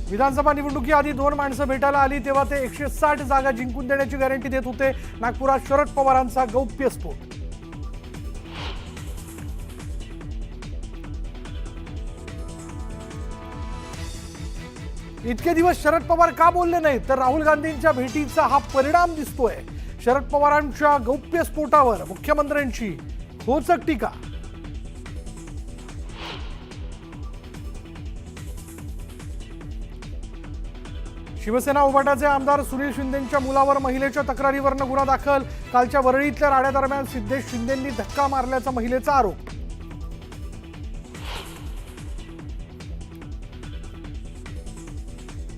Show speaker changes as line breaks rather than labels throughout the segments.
विधानसभा निवडणुकीआधी दोन माणसं भेटायला आली तेव्हा ते 160 जागा जिंकून देण्याची गॅरंटी देत होते। नागपुरात शरद पवारांचा गौप्यस्फोट। इतके दिवस शरद पवार का बोलले नाही तर राहुल गांधींच्या भेटीचा हा परिणाम दिसतोय। शरद पवारांच्या गौप्यस्फोटावर मुख्यमंत्र्यांची खोचक टीका। शिवसेना उभाटाचे आमदार सुनील शिंदेंच्या मुलावर महिलेच्या तक्रारीवरनं गुन्हा दाखल। कालच्या वरळीतल्या राड्यादरम्यान सिद्धेश शिंदेंनी धक्का मारल्याचा महिलेचा आरोप।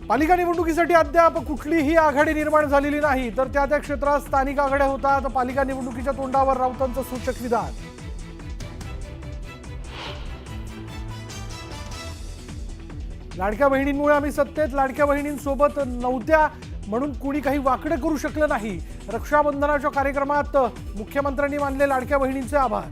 पालिका निवडणुकीसाठी अद्याप कुठलीही आघाडी निर्माण झालेली नाही, तर त्या क्षेत्रात स्थानिक आघाड्या होतात। पालिका निवडणुकीच्या तोंडावर राऊतांचं सूचक विधान। लाडक्या बहिणींमुळे आम्ही सत्तेत, लाडक्या बहिणींसोबत नव्हत्या म्हणून कुणी काही वाकडं करू शकलं नाही। रक्षाबंधनाच्या कार्यक्रमात मुख्यमंत्र्यांनी मानले लाडक्या बहिणींचे आभार।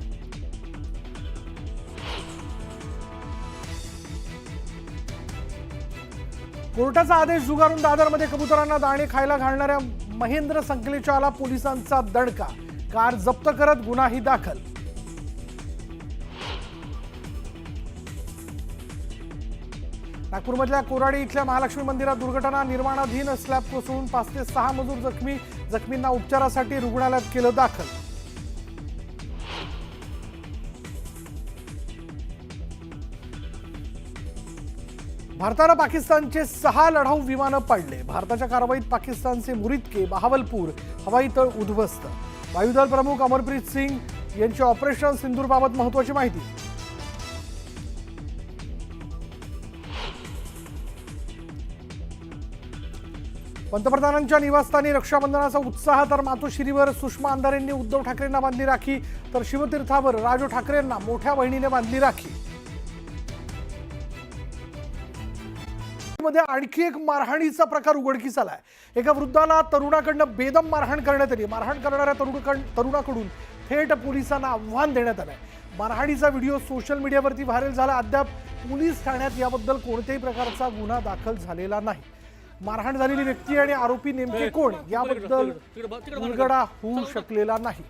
कोर्टाचा आदेश झुगारून दादरमध्ये कबुतरांना दाणे खायला घालणाऱ्या महेंद्र संकलेचाला पोलिसांचा दणका। कार जप्त करत गुन्हाही दाखल। नागपूरमधल्या कोराडी इथल्या महालक्ष्मी मंदिरात दुर्घटना। निर्माणाधीन स्लॅब कोसळून 5 ते 6 मजूर जखमी। जखमींना उपचारासाठी रुग्णालयात केलं दाखल। भारतानं पाकिस्तानचे 6 लढाऊ विमानं पाडले। भारताच्या कारवाईत पाकिस्तानचे मुरिदके, बहावलपूर हवाई तळ उद्ध्वस्त। वायुदल प्रमुख अमरप्रीत सिंग यांची ऑपरेशन सिंदूरबाबत महत्त्वाची माहिती। पंतप्रधानांच्या निवासस्थानी रक्षाबंधनाचा उत्साह, तर मातोश्रीवर सुषमा अंधारेंनी उद्धव ठाकरेंना बांधली राखी, तर शिवतीर्थावर राज ठाकरेंना मोठ्या बहिणीने बांधली राखी। मध्ये आणखी एक मारहाणीचा प्रकार उघडकीस आलाय। एका वृद्धाला तरुणाकडून बेदम मारहाण करण्यात आली। मारहाण करणाऱ्या तरुणाकडून थेट पोलिसांना आव्हान देण्यात आलंय। मारहाणीचा व्हिडिओ सोशल मीडियावरती व्हायरल झाला। अद्याप पोलीस ठाण्यात याबद्दल कोणत्याही प्रकारचा गुन्हा दाखल झालेला नाही। मारहाण झालेली व्यक्ती आणि आरोपी नेमके कोण याबद्दल उलगडा होऊ शकलेला नाही।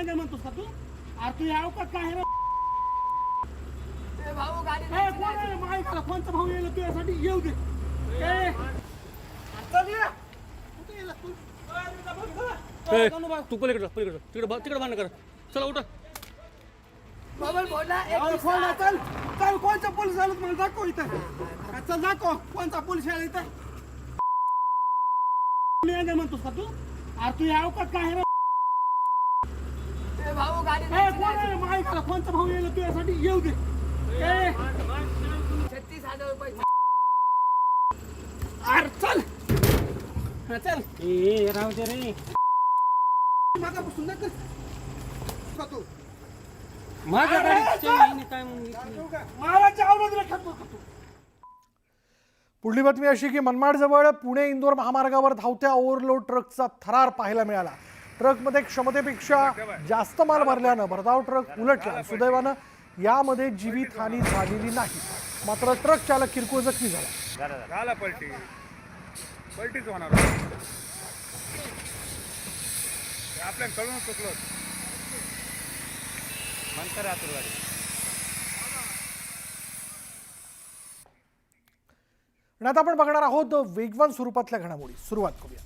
म्हणतोस का तू? अरे तू याव का काय रे?
भाऊ गाडी
कोणता भाऊ येईल तुझ्यासाठी? येऊ दे। चल ये। कुठे गेला तू?
तू पलीकडे तिकडे बांध कर। चला उठा।
चल चल कोणता पोलीस आला मला दाखव इथं। चल दाखव कोणता पोलीस आला इथं। म्हणतोस का तू? अरे तू याव का काय रे?
भाऊ गाडी
कोणता भाऊ येईल तुझ्यासाठी? येऊ दे।
36,000 रुपये।
अरे चल चल।
राहू दे रे।
मागापासून नका का तू?
माझ्या गाडीची काय
महाराजच्या आवडत खातो का तू?
पुढली बातमी अशी की मनमाडजवळ पुणे इंदोर महामार्गावर धावत्या ओव्हरलोड ट्रकचा थरार पाहायला मिळाला। ट्रकमध्ये क्षमतेपेक्षा जास्त माल भरल्यानं भरधाव ट्रक उलटला। सुदैवानं यामध्ये जीवितहानी झालेली नाही, मात्र ट्रक चालक किरकोळ जखमी झाला।
पलटीच होणार आपल्या कळून चुकलो म्हणता आतुरवाडी।
आणि आता आपण बघणार आहोत वेगवान स्वरूपातल्या घडामोडी। सुरुवात करूया।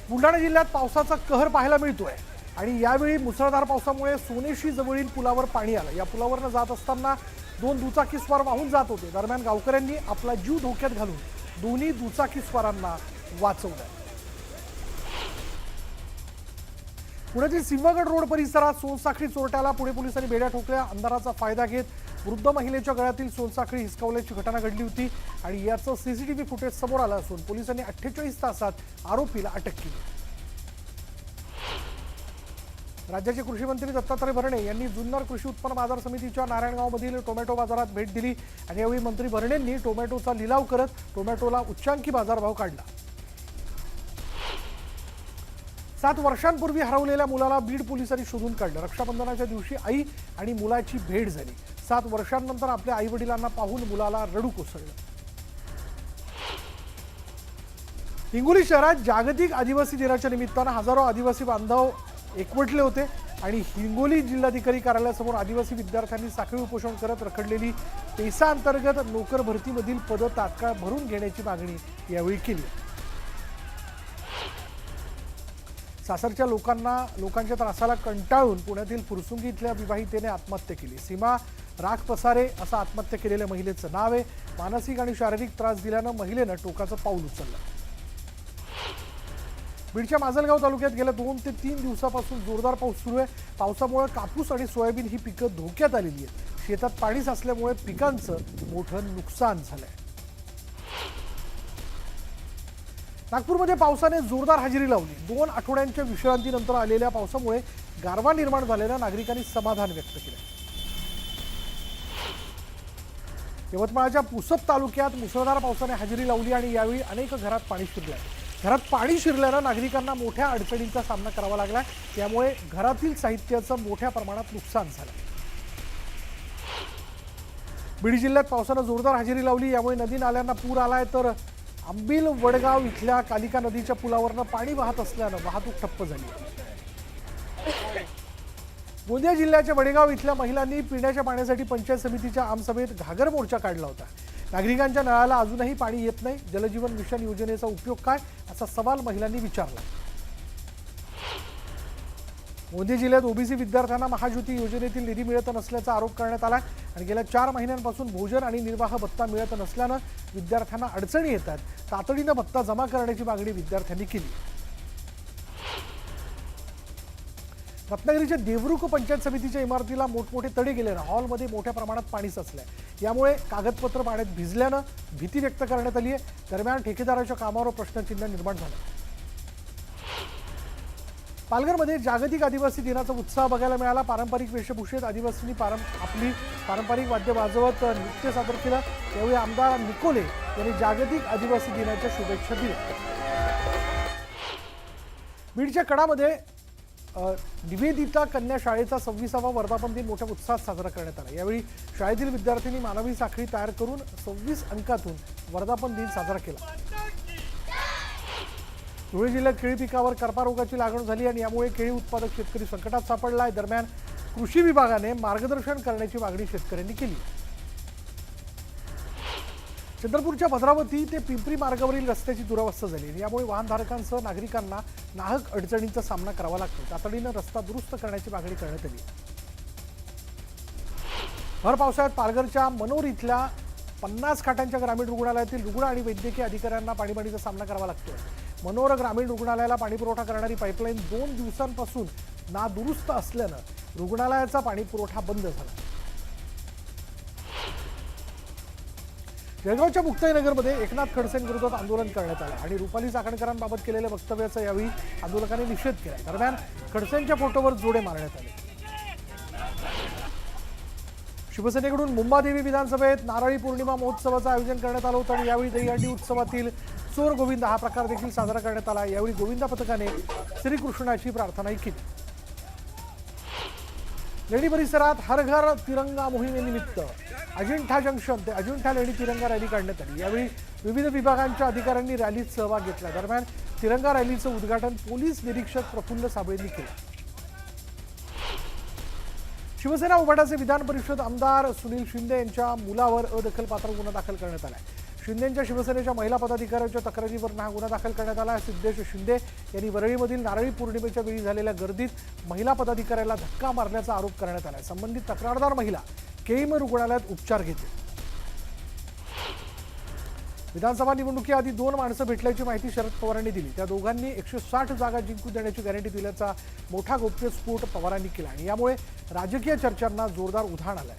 बुलढाणा जिल्ह्यात पावसाचा कहर पाहायला मिळतोय आणि यावेळी मुसळधार पावसामुळे सोनेशी जवळील पुलावर पाणी आलं। या पुलावरनं जात असताना 2 दुचाकीस्वार वाहून जात होते। दरम्यान गावकऱ्यांनी आपला जीव धोक्यात घालून दोन्ही दुचाकीस्वारांना वाचवलं। पुण्यातील सिंहगड रोड परिसरात सोनसाखळी चोरट्याला पुणे पोलिसांनी बेड्या ठोकल्या। अंधाराचा फायदा घेत वृद्ध महिलेच्या गळ्यातील सोनसाखळी हिसकावल्याची घटना घडली होती आणि याचं सीसीटीव्ही फुटेज समोर आलं असून पोलिसांनी 48 तासात आरोपीला अटक केली। राज्याचे कृषी मंत्री दत्तात्रय भरणे यांनी जुन्नर कृषी उत्पन्न बाजार समितीच्या नारायणगावमधील टोमॅटो बाजारात भेट दिली आणि यावेळी मंत्री भरणेंनी टोमॅटोचा लिलाव करत टोमॅटोला उच्चांकी बाजारभाव काढला। 7 वर्षांपूर्वी हरवलेल्या मुलाला बीड पोलिसांनी शोधून काढलं. रक्षाबंधनाच्या दिवशी आई आणि मुलाची भेट झाली. 7 वर्षांनंतर आपल्या आई वडिलांना पाहून मुलाला रडू कोसळलं. हिंगोली शहरात जागतिक आदिवासी दिनाच्या निमित्तानं हजारो आदिवासी बांधव एकवटले होते आणि हिंगोली जिल्हाधिकारी कार्यालयासमोर आदिवासी विद्यार्थ्यांनी साखळी उपोषण करत रखडलेली पेसा अंतर्गत नोकर भरतीमधील पदं तात्काळ भरून घेण्याची मागणी यावेळी केली. सासरच्या लोकांच्या त्रासाला कंटाळून पुण्यातील फुरसुंगी इथल्या विवाहितेने आत्महत्या केली. सीमा राख पसारे असं आत्महत्या केलेल्या महिलेचं नाव आहे. मानसिक आणि शारीरिक त्रास दिल्यानं महिलेनं टोकाचं पाऊल उचललं. बीडच्या माजलगाव तालुक्यात गेल्या 2 ते 3 दिवसापासून जोरदार पाऊस सुरू आहे. पावसामुळे कापूस आणि सोयाबीन ही पिकं धोक्यात आलेली आहेत. शेतात पाणी साचल्यामुळे पिकांचं मोठं नुकसान झालंय. नागपूरमध्ये पावसाने जोरदार हजेरी लावली. 2 आठवड्यांच्या विश्रांतीनंतर आलेल्या पावसामुळे गारवा निर्माण झालेल्या नागरिकांनी समाधान व्यक्त केलं. यवतमाळच्या पुसद तालुक्यात मुसळधार पावसाने हजेरी लावली आणि यावेळी अनेक घरात पाणी शिरलंय. घरात पाणी शिरल्यानं नागरिकांना मोठ्या अडचणींचा सामना करावा लागला. त्यामुळे घरातील साहित्याचं मोठ्या प्रमाणात नुकसान झालं. बीड जिल्ह्यात पावसानं जोरदार हजेरी लावली. यामुळे नदी नाल्यांना पूर आलाय. तर आंबिल वडगाव इथल्या कालिका नदीच्या पुलावरनं पाणी वाहत असल्यानं वाहतूक ठप्प झाली. गोंदिया जिल्ह्याच्या वडेगाव इथल्या महिलांनी पिण्याच्या पाण्यासाठी पंचायत समितीच्या आमसभेत घागर मोर्चा काढला होता. नागरिकांच्या नळाला अजूनही पाणी येत नाही. जलजीवन मिशन योजनेचा उपयोग काय असा सवाल महिलांनी विचारला. गोंदिया जिल्ह्यात ओबीसी विद्यार्थ्यांना महाज्योती योजनेतील निधी मिळत नसल्याचा आरोप करण्यात आला आणि गेल्या 4 महिन्यांपासून भोजन आणि निर्वाह भत्ता मिळत नसल्यानं विद्यार्थ्यांना अडचणी येतात. तातडीनं भत्ता जमा करण्याची मागणी विद्यार्थ्यांनी केली. रत्नागिरीच्या देवरुख पंचायत समितीच्या इमारतीला मोठमोठे तडे गेल्यानं हॉलमध्ये मोठ्या प्रमाणात पाणी साचलंय. यामुळे कागदपत्र पाण्यात भिजल्यानं भीती व्यक्त करण्यात आली आहे. दरम्यान ठेकेदाराच्या कामावर प्रश्नचिन्ह निर्माण झालं. पालघरमध्ये जागतिक आदिवासी दिनाचा उत्साह बघायला मिळाला. पारंपरिक वेशभूषेत आदिवासींनी आपली पारंपरिक वाद्य वाजवत नृत्य सादर केलं. यावेळी आमदार निकोले यांनी जागतिक आदिवासी दिनाच्या शुभेच्छा दिल्या. बीडच्या कडामध्ये निवेदिता कन्या शाळेचा 26वा वर्धापन दिन मोठ्या उत्साहात साजरा करण्यात आला. यावेळी शाळेतील विद्यार्थ्यांनी मानवी साखळी तयार करून 26 अंकातून वर्धापन दिन साजरा केला. धुळे जिल्ह्यात केळी पिकावर करपा रोगाची लागण झाली आणि यामुळे केळी उत्पादक शेतकरी संकटात सापडलाय. दरम्यान कृषी विभागाने मार्गदर्शन करण्याची मागणी शेतकऱ्यांनी केली. चंद्रपूरच्या भद्रावती ते पिंपरी मार्गावरील रस्त्याची दुरावस्था झाली. यामुळे वाहनधारकांसह नागरिकांना नाहक अडचणींचा सामना करावा लागतो. तातडीनं रस्ता दुरुस्त करण्याची मागणी करण्यात आली. भर पावसाळ्यात पालघरच्या मनोर इथल्या 50 खाटांच्या ग्रामीण रुग्णालयातील रुग्ण आणि वैद्यकीय अधिकाऱ्यांना पाणीचा सामना करावा लागतोय. मनोर ग्रामीण रुग्णालयाला पाणीपुरवठा करणारी पाईपलाईन 2 दिवसांपासून नादुरुस्त असल्यानं रुग्णालयाचा पाणीपुरवठा बंद झाला. जळगावच्या मुक्ताईनगरमध्ये एकनाथ खडसेंविरोधात आंदोलन करण्यात आलं आणि रुपाली चाकणकरांबाबत केलेल्या वक्तव्याचा यावेळी आंदोलकांनी निषेध केला. दरम्यान खडसेंच्या फोटोवर जोडे मारण्यात आले. शिवसेनेकडून मुंबादेवी विधानसभेत नारळी पौर्णिमा महोत्सवाचं आयोजन करण्यात आलं होतं आणि यावेळी दहीहंडी उत्सवातील चोर गोविंद हा प्रकार देखील साजरा करण्यात आला. यावेळी गोविंदा पथकाने श्रीकृष्णाची प्रार्थनाही केली. लेणी परिसरात हर घर तिरंगा मोहिमेनिमित्त अजिंठा जंक्शन ते अजिंठा लेणी तिरंगा रॅली काढण्यात आली. यावेळी विविध विभागांच्या अधिकाऱ्यांनी रॅलीत सहभाग घेतला. दरम्यान तिरंगा रॅलीचं उद्घाटन पोलीस निरीक्षक प्रफुल्ल साबळेंनी केलं. शिवसेना उभाटाचे विधान परिषद आमदार सुनील शिंदे यांच्या मुलावर अदखलपात्र गुन्हा दाखल करण्यात आला. शिंदेंच्या शिवसेनेच्या महिला पदाधिकाऱ्यांच्या तक्रारीवरून हा गुन्हा दाखल करण्यात आला. सिद्धेश शिंदे यांनी वरळीमधील नारळी पौर्णिमेच्या वेळी झालेल्या गर्दीत महिला पदाधिकाऱ्याला धक्का मारल्याचा आरोप करण्यात आला. संबंधित तक्रारदार महिला केईम रुग्णालयात उपचार घेते. विधानसभा निवडणुकीआधी 2 माणसं भेटल्याची माहिती शरद पवारांनी दिली. त्या दोघांनी 160 जागा जिंकून देण्याची गॅरंटी दिल्याचा मोठा गौप्यस्फोट पवारांनी केला आणि यामुळे राजकीय चर्चांना जोरदार उधाण आलंय.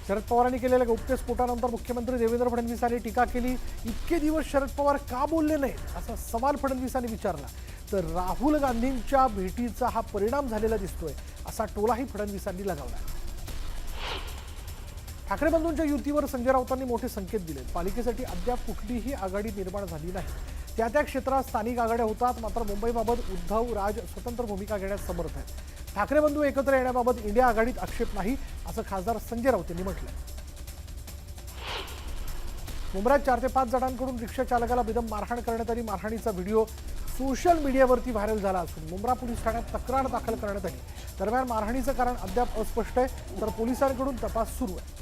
शरद पवारांनी केलेल्या गौप्यस्फोटानंतर मुख्यमंत्री देवेंद्र फडणवीसांनी टीका केली. इतके दिवस शरद पवार का बोलले नाहीत असा सवाल फडणवीसांनी विचारला. तर राहुल गांधींच्या भेटीचा हा परिणाम झालेला दिसतोय असा टोलाही फडणवीसांनी लगावला. ठाकरे बंधूंच्या युतीवर संजय राऊतांनी मोठे संकेत दिले. पालिकेसाठी अद्याप कुठलीही आघाडी निर्माण झाली नाही. त्या त्या क्षेत्रात स्थानिक आघाड्या होतात, मात्र मुंबईबाबत उद्धव राज स्वतंत्र भूमिका घेण्यास समर्थ आहेत. ठाकरे बंधू एकत्र येण्याबाबत इंडिया आघाडीत आक्षेप नाही, असं खासदार संजय राऊत यांनी म्हटलंय. मुंबईत 4 ते 5 जणांकडून रिक्षा चालकाला बेदम मारहाण करण्यात आली. मारहाणीचा व्हिडिओ सोशल मीडियावरती व्हायरल झाला असून मुंब्रा पोलीस ठाण्यात तक्रार दाखल करण्यात आली. दरम्यान मारहाणीचं कारण अद्याप अस्पष्ट आहे, तर पोलिसांकडून तपास सुरू आहे.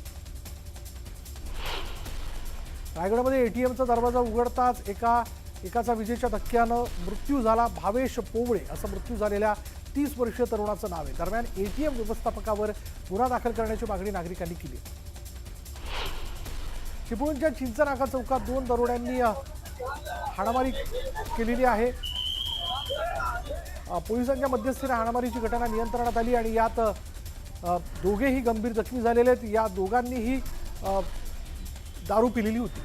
रायगडमध्ये एटीएमचा दरवाजा उघडताच एकाचा विजेच्या धक्क्यानं मृत्यू झाला. भावेश पोवळे असं मृत्यू झालेल्या 30 वर्षीय तरुणाचं नाव आहे. दरम्यान एटीएम व्यवस्थापकावर गुन्हा दाखल करण्याची मागणी नागरिकांनी केली. चिपळूणच्या चिंचनाका चौकात 2 दरोड्यांनी हाणामारी केलेली आहे. पोलिसांच्या मध्यस्थीने हाणामारीची घटना नियंत्रणात आली आणि यात दोघेही गंभीर जखमी झालेले आहेत. या दोघांनीही दारू पिलेली होती.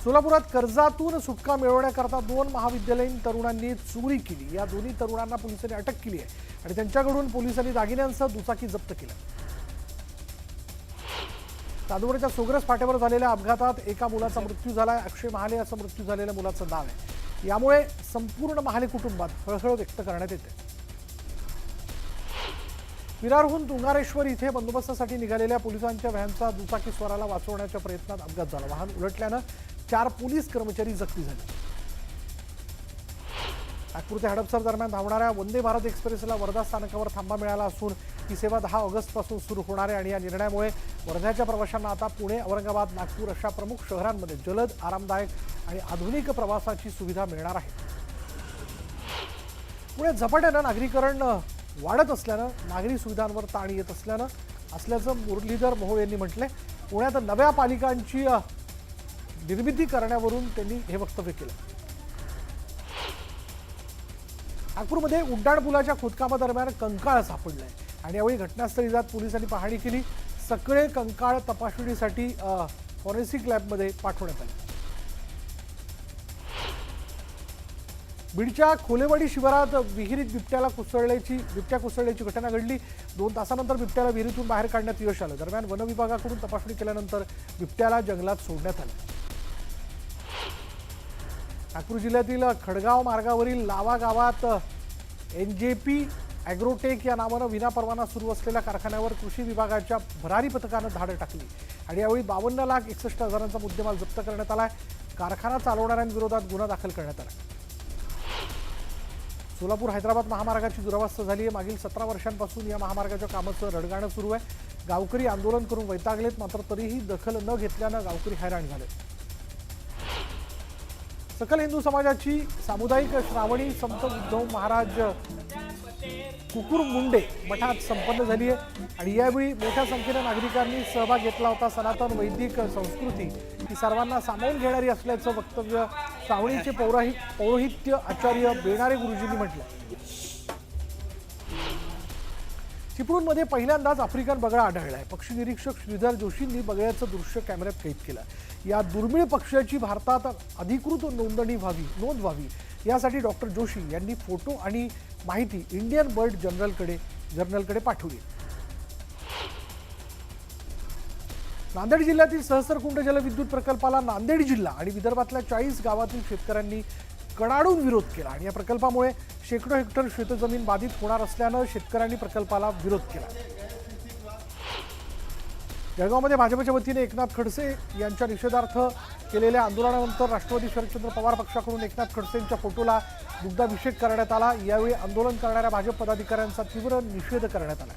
सोलापुरात कर्जातून सुटका मिळवण्याकरता 2 महाविद्यालयीन तरुणांनी चोरी केली. या दोन्ही तरुणांना पोलिसांनी अटक केली आहे आणि त्यांच्याकडून पोलिसांनी दागिन्यांसह दुचाकी जप्त केल्या. चांदवडच्या सोग्रस फाट्यावर झालेल्या अपघातात एका मुलाचा मृत्यू झालाय. अक्षय महाले असं मृत्यू झालेल्या मुलाचं नाव आहे. यामुळे संपूर्ण महाले कुटुंबात हळहळ व्यक्त करण्यात येते. विरारहून तुंगारेश्वर इथे बंदोबस्तासाठी निघालेल्या पोलिसांच्या व्हॅनचा दुचाकी स्वाराला वाचवण्याच्या प्रयत्नात अपघात झाला. वाहन उलटल्यानं 4 पोलीस कर्मचारी जखमी झाले. नागपूर ते हडपसर दरम्यान धावणाऱ्या वंदे भारत एक्सप्रेसला वर्धा स्थानकावर थांबा मिळाला असून ही सेवा 10 ऑगस्टपासून सुरू होणार आहे आणि या निर्णयामुळे वर्ध्याच्या प्रवाशांना आता पुणे, औरंगाबाद, नागपूर अशा प्रमुख शहरांमध्ये जलद, आरामदायक आणि आधुनिक प्रवासाची सुविधा मिळणार आहे. पुण्यात झपाट्यानं नागरीकरण वाढत असल्यानं नागरी सुविधांवर ताण येत असल्याचं मुरलीधर मोहोळ यांनी म्हटलंय. पुण्यात नव्या पालिकांची निर्मिती करण्यावरून त्यांनी हे वक्तव्य केलं. नागपूरमध्ये उड्डाणपुलाच्या खोदकामादरम्यान कंकाळ सापडलंय आणि यावेळी घटनास्थळी जात पोलिसांनी पाहणी केली. सगळे कंकाळ तपासणीसाठी फॉरेन्सिक लॅबमध्ये पाठवण्यात आले. बीडच्या खोलेवाडी शिवारात विहिरीत बिबट्या कोसळल्याची घटना घडली. 2 तासानंतर बिबट्याला विहिरीतून बाहेर काढण्यात यश आलं. दरम्यान वन विभागाकडून तपासणी केल्यानंतर बिबट्याला जंगलात सोडण्यात आलं. नागपूर जिल्ह्यातील खडगाव मार्गावरील लावा गावात NJP ॲग्रोटेक या नावानं विनापरवाना सुरू असलेल्या कारखान्यावर कृषी विभागाच्या भरारी पथकानं धाड टाकली आणि यावेळी 52,61,000चा मुद्देमाल जप्त करण्यात आलाय. कारखाना चालवणाऱ्यांविरोधात गुन्हा दाखल करण्यात आला. सोलापूर हैदराबाद महामार्गाची दुरावस्था झाली आहे. मागील 17 वर्षांपासून या महामार्गाच्या कामाचं रडगाणं सुरू आहे. गावकरी आंदोलन करून वैतागलेत, मात्र तरीही दखल न घेतल्यानं गावकरी हैराण झाले. सकल हिंदू समाजाची सामुदायिक श्रावणी संत उद्धव महाराज कुकुरमुंडे मठात संपन्न झाली आहे आणि यावेळी मोठ्या संख्येनं नागरिकांनी सहभाग घेतला होता. सनातन वैदिक संस्कृती ही सर्वांना सामावून घेणारी असल्याचं वक्तव्य श्रावणीचे पौरोहित्य आचार्य बेणारे गुरुजींनी म्हटलं. चिपळूणमध्ये पहिल्यांदाच आफ्रिकन बगळा आढळलाय. पक्षी निरीक्षक श्रीधर जोशींनी बगळ्याचं दृश्य कॅमेऱ्यात कैद केलं. या दुर्मिळ पक्ष्याची भारतात अधिकृत नोंद व्हावी यासाठी डॉक्टर जोशी यांनी फोटो आणि माहिती इंडियन बर्ड जर्नलकडे पाठवली. नांदेड जिल्ह्यातील सहस्रकुंड जलविद्युत प्रकल्पाला नांदेड जिल्हा आणि विदर्भातल्या 40 गावातील शेतकऱ्यांनी कडाडून विरोध केला आणि या प्रकल्पामुळे शेकडो हेक्टर शेतजमीन बाधित होणार असल्यानं शेतकऱ्यांनी प्रकल्पाला विरोध केला. जळगावमध्ये भाजपच्या वतीने एकनाथ खडसे यांच्या निषेधार्थ केलेल्या आंदोलनानंतर राष्ट्रवादी शरदचंद्र पवार पक्षाकडून एकनाथ खडसेंच्या फोटोला दुग्धाभिषेक करण्यात आला. यावेळी आंदोलन करणाऱ्या भाजप पदाधिकाऱ्यांचा तीव्र निषेध करण्यात आला.